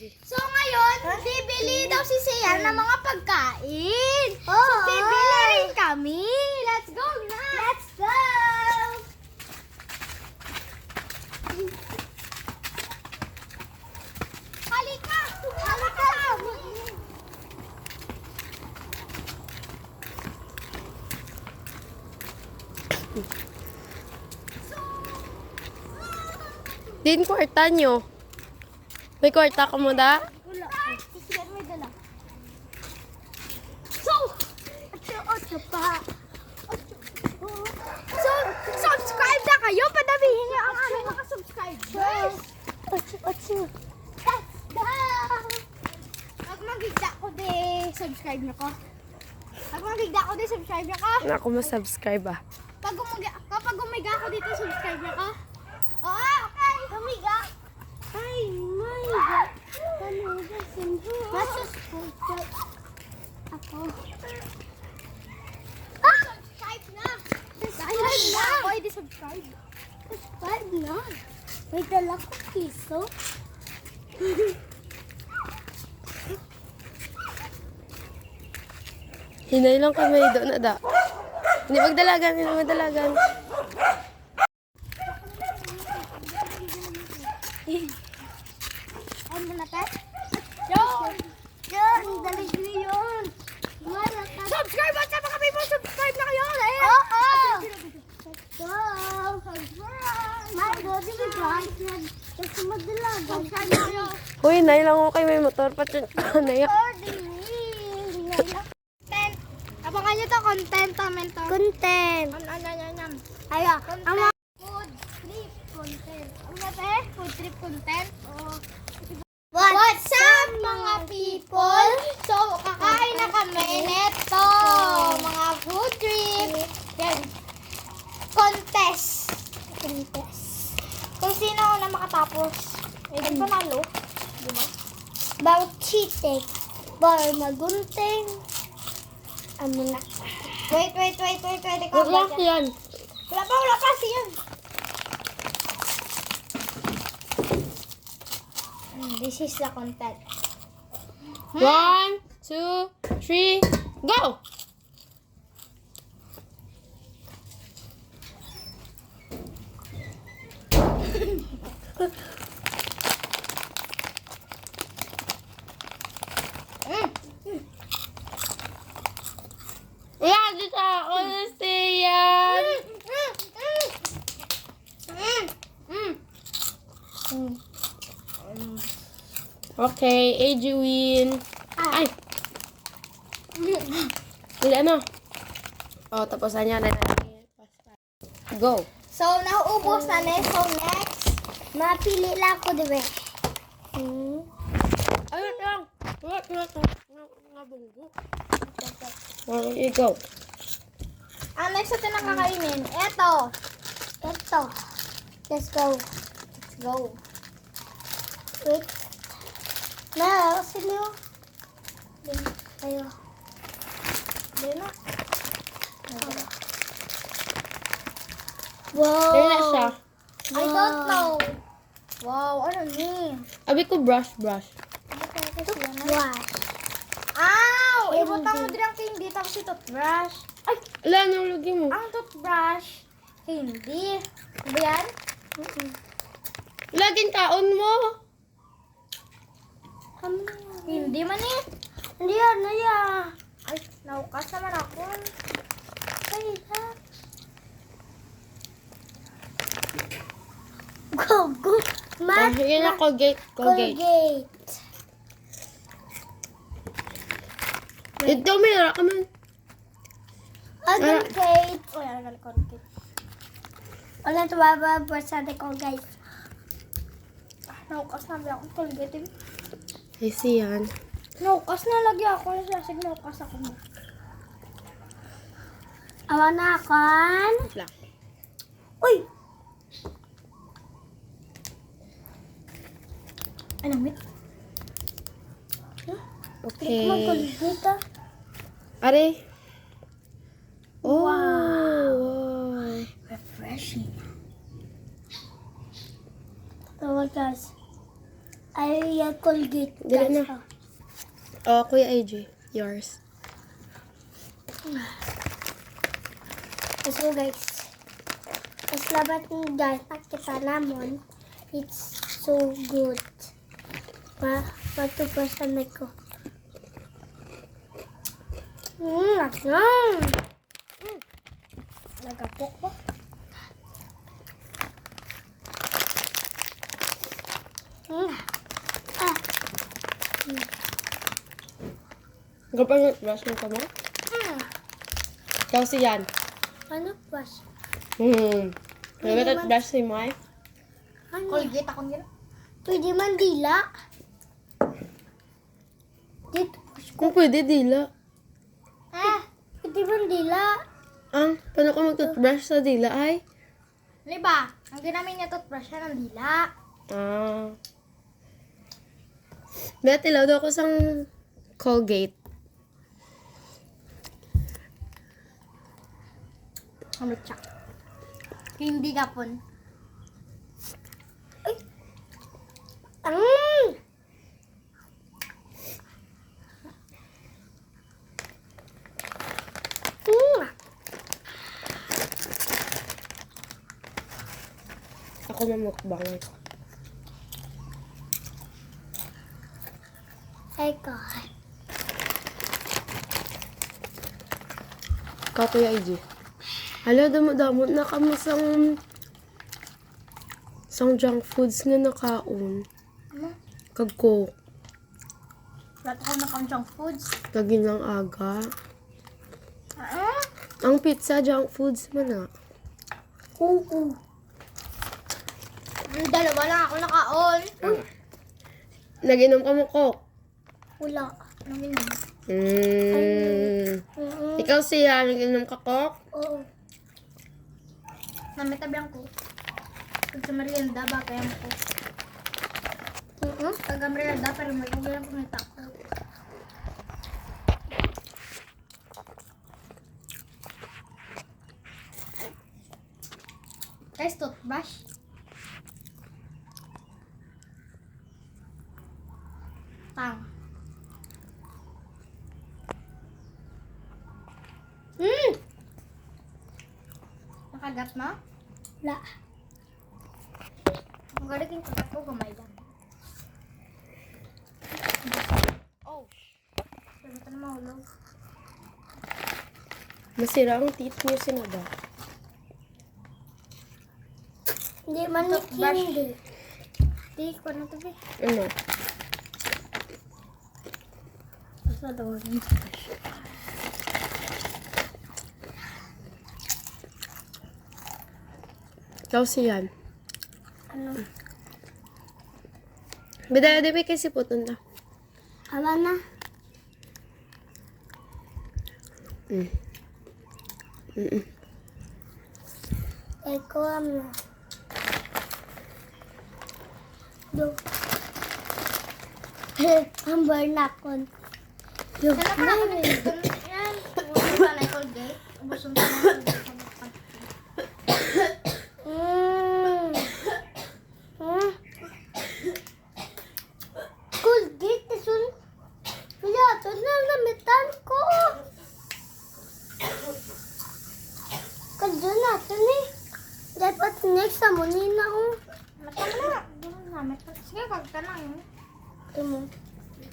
So ngayon, bibili daw si Sian ng mga pagkain. So bibili rin kami. Let's go na! Let's go! Halika! Halika! Din kwarta nyo. May kwarta ka mo da? Wala. Sian may dala. So, ocho pa. So, subscribe na kayo. Padamihin niyo ang aming mga subscribers. Ocho. Let's go! Pag magigda ko de, subscribe na ko. Pag magigda ko de, subscribe na ko. Ako masubscribe ah. Kapag umiga ko dito, subscribe na ko. Oo, okay. Umiga. Ay, my God. Talaga, simbo. Masusubscribe ako. Ah! Subscribe na. Subscribe na. Oy, di subscribe. Subscribe na. May dala ko piso. Hinay lang kami doon na da. Hindi magdalagan, hindi magdalagan. Ano mo na ka? Yun! Yun! Dalig na yun! Subscribe! At sa mga people, subscribe na kayo! Oo! Let's go! Subscribe! My God, di ba dyan? Kasi madala. Subscribe na kayo! Uy, hinay lang ako kay may motor. Pati naya. Content! Abangan nyo to, content namin to. Content! Ayo, ang mga food trip content. Ano ba te? Food trip content? Oo. What's up mga people? So, kakain na kami neto. Mga food trip. Yan. Contest. Kung sino na makatapos. Ay, panalo. Diba? About cheating. Bar magunting. Ano na. Wait. Ikaw Wala ba yan. wala pa. Siyan. This is the content. 1, 2, 3, go! Yeah, dito ako na siyan. Okay, Edwin. Ay! Hindi ano? Oh, tapos na niya. Go! So, nauubos na na. So, next, mapili lang ako, diba? Ayun lang! Wait. Nga bunggo. Okay, go. Ang next natin na kakainin, eto. Let's go. Wait. Na, sino? Ayo. Dino. Wow. Dili na siya. I don't know. Wow, ano ni? Abi ko brush. Wash. Ow! Ibutang mo din ang candy tapos si toothbrush. Ay, Ala, nahulugin mo. ang toothbrush. Candy. Ano ba yan? Laging taon mo. Hindi man eh. Hindi yan, Ay, naukas naman ako. Ay, ha? Go. Oh, yun na, Colgate. Ito, may lara ka man. Colgate. Oh, yan, Colgate. Wala ito bababasa ko, guys. Naukas na ba akong Colgate? Ay, siyan. Naukas na lagi ako. Nasasig naukas ako mo. Awa na akan. Lang. Uy! Ano, mit? Okay. Mag-Colgate ah. Are. Oh. Wow. Refreshing. So, guys. Ay, yung Colgate. Dali na. Oh, Kuya AJ. Yours. So guys, salamat ng guys nakita namon. It's so good. Matupasan ko. Nagapok ko. Kapag brush mo ka mo? Ikaw si Yan. Ano pas? Nagatat brush si mo ay? Colgate ako nila. Pwede man dila. Dito. Kung pwede, dila. Pwede man dila. Paano ka mag-toothbrush sa dila ay? Diba? Ang ginamit niya toothbrush siya ng dila. Bet, ilaw daw ko sang Colgate. Kamot siya. Hindi kapon. Ay! Ako mamukbang. Ay, God. Ikaw, Kuya AJ. Hala, damo-damo na kamo sang junk foods nga nakaon. Kag Coke. Wala ko na kang junk foods. Lagi lang aga. Ang pizza, junk foods man na. Oo. Ang dalawa lang ako nakaon. Naginom ka mo Coke. Wala. Ano yun? Ikaw siya, naginom ka Coke? Oo. Namitabihan ko. Pag sa merienda, bakay ang ko. Pag ang merienda, pero may kugay ang pumita ko. Guys, toothbrush. Tang. Nakagat na? Wala. Magaling yung kagat ko, gamay lang. Oh. Sabi ito na mahulog. Masira ang teeth niyo sinada. Hindi man hindi. Hindi ko na ito ba? Ano? Basta daw rin. Ikaw siya. Ano? Bidaya di ba kasi puton na? Aba na. Eko ano. Do. Amber na kon. Yo. Yan. Ubusun ka na Colgate. Ubusun ka na Colgate. Colgate na sun. Wala, ito na namitan ko. Kadyo na, ito ni. Dapat next sa muni na ako. Mata mo na. Sige, kagka na yun. Ito mo.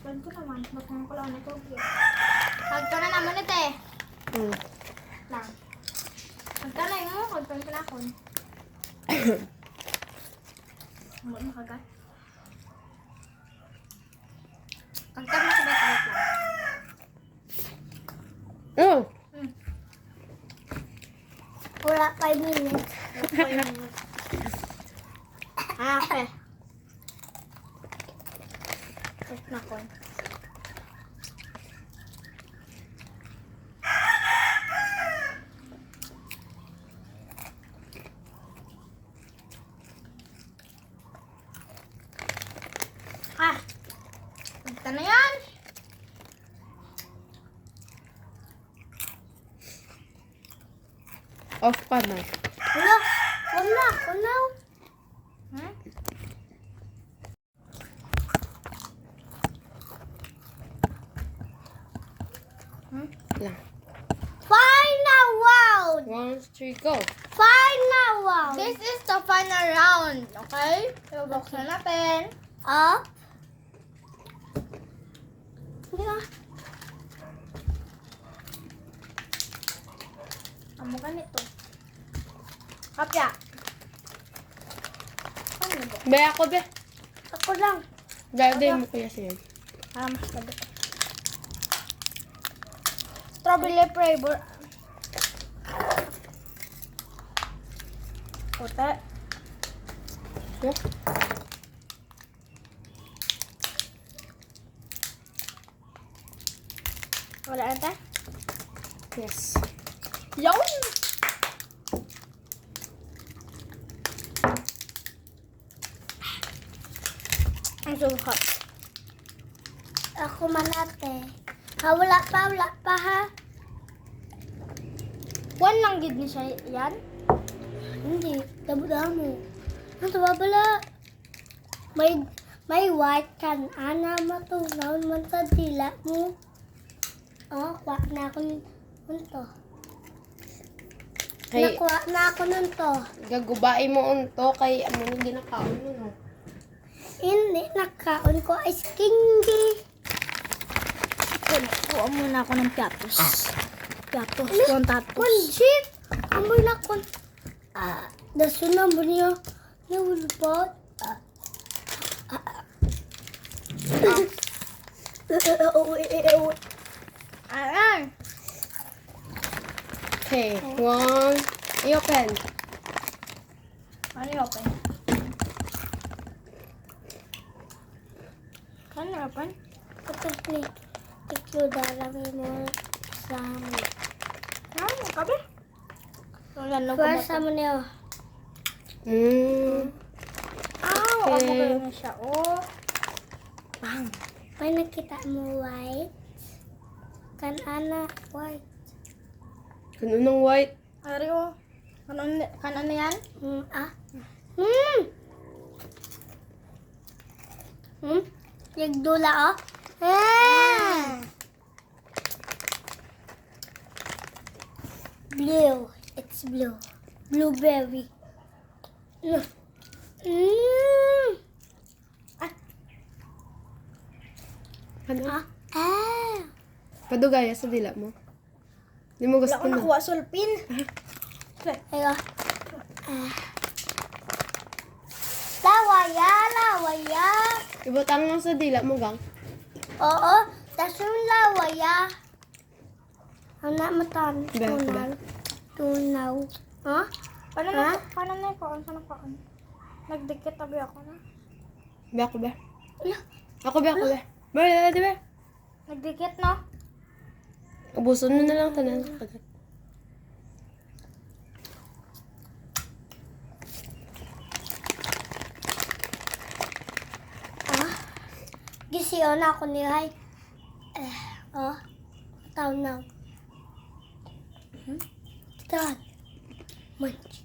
Kagka ko naman. Bakit ko lang na Colgate. Kagka na naman ito eh. Lang. Kagka na yun. Kagka na ako. Hindi mo kagat. Kagka na sabay kagat lang. Oh! Wala 5 minutes. 5 minutes. Okay. Tapos na ko. Punta na yan. Off ka na. Wala. Wala. 3, go. Final round. This is the final round. Okay? So, buksan natin. Up. Hindi ka. Amo ganito. Kapya. Ano ba? Be, ako be. Ako lang. Birthday mo kuya siya. Mas tabi. Strawberry flavor. Puti. Yeah. Wala ata? Yes. Yun! Ang sukat. Ako man ate. Ha, wala pa ha. One lang gid ni siya yan? Hindi, damo-damo. Ano ba bala? May white kan ana matunaw man sa dila mo. Oh, kwa na ako nito. Kay, Nakuha na ako nun to. gagubay mo unto kay ano nang ginakaon mo, no? Hindi, nakaon ko ice candy. Kuha muna ako ng piatos. Piatos, kontatos. Manjit! Amoy na kon. Daso na mo niya. Nawulpot. Ayan. Okay, 1. I-open. Ano yung open? Ano yung open? Ito, plate. Ito, darami mo sa amin. Ano, kabe? First, mo niyo. Ano kayo na siya? Oh. Bang. May nakita mo white? Kan-ana, white. Kanunong white. Ari, oh. Kan-ano yan? Yung dula, oh. Blue. It's blue. Blueberry. Ano? Ah. Padugaya sa dila mo. Di mo gusto na. nakuha sulpin. Ayo. Lawaya. Ibutang mo sa dila mo, gang. Oo. Tas yung lawaya. Anak matan. Tunaw. Ha? Paano na ko? Paano ko? Nagdikit tabi ako na. Be, ako be. Ako be. Be, di be. Nagdikit, no? Ubuson mo na lang tanan. Gisiyon ako ni Ray. Tao na. Tan. Manchik.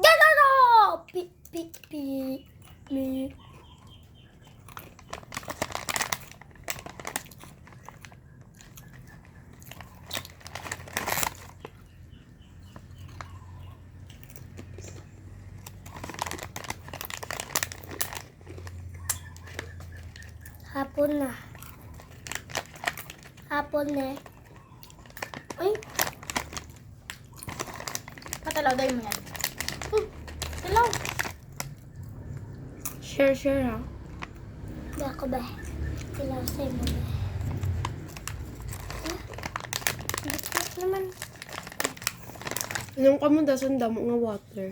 Gano'n! Pi. Hapon na. Ay. Katalaw daw mo yan. Talaw. Share ha. Di ako ba? Talaw sa'yo mo ba? Bakit naman? Anong kamunda sanda mo nga water?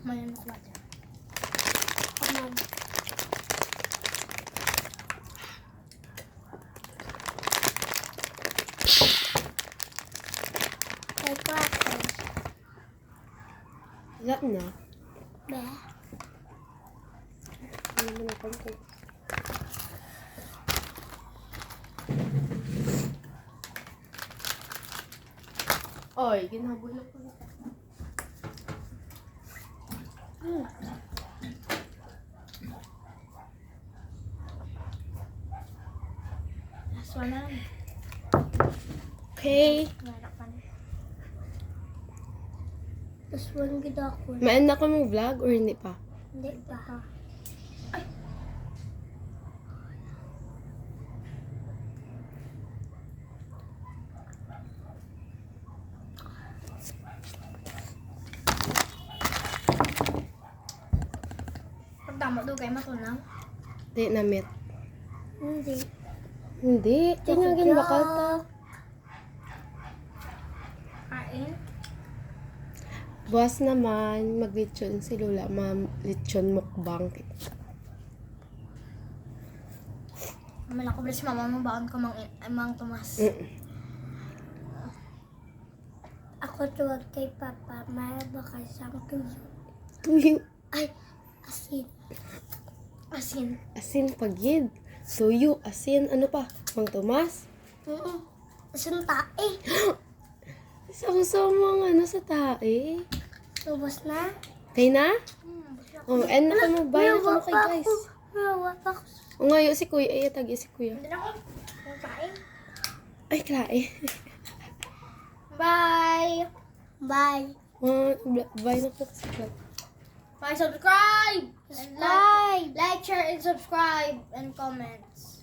Mayan mo water. Come on. Iyak na. Ba? Ano mo na konti. Oy, ginabulok ko na. wala. Okay. Wala pa na. Tapos one gid ako. Maan na ka mong vlog or hindi pa? Hindi pa. Pag tama doon kayo matunaw? Hindi na met. Hindi. Hindi. Tingagin bakal ta. Kain? Buwas naman, mag-lechon si Lola. Lechon mukbang. Malaki ko si mama mo baon ka mang Tomas. Ako tuwag kay Papa, may baka siyang tuyo. Tuyo. Ay, asin. Asin. Asin pagid. Tuyo, asin. Ano pa? Mang Tomas? Asin tae. Sama-sama nga sa tae. Lubos na? Kay na? Oh, and na ka mo ba? Na ka mo kay guys. Mawa pa ako. O ngayon si Kuya. Ay, tagi si Kuya. Hindi na ako. Kain. Ay, klae. Bye. Bye. Bye na po kasi vlog. Bye, subscribe. And like, share, and subscribe, and comments.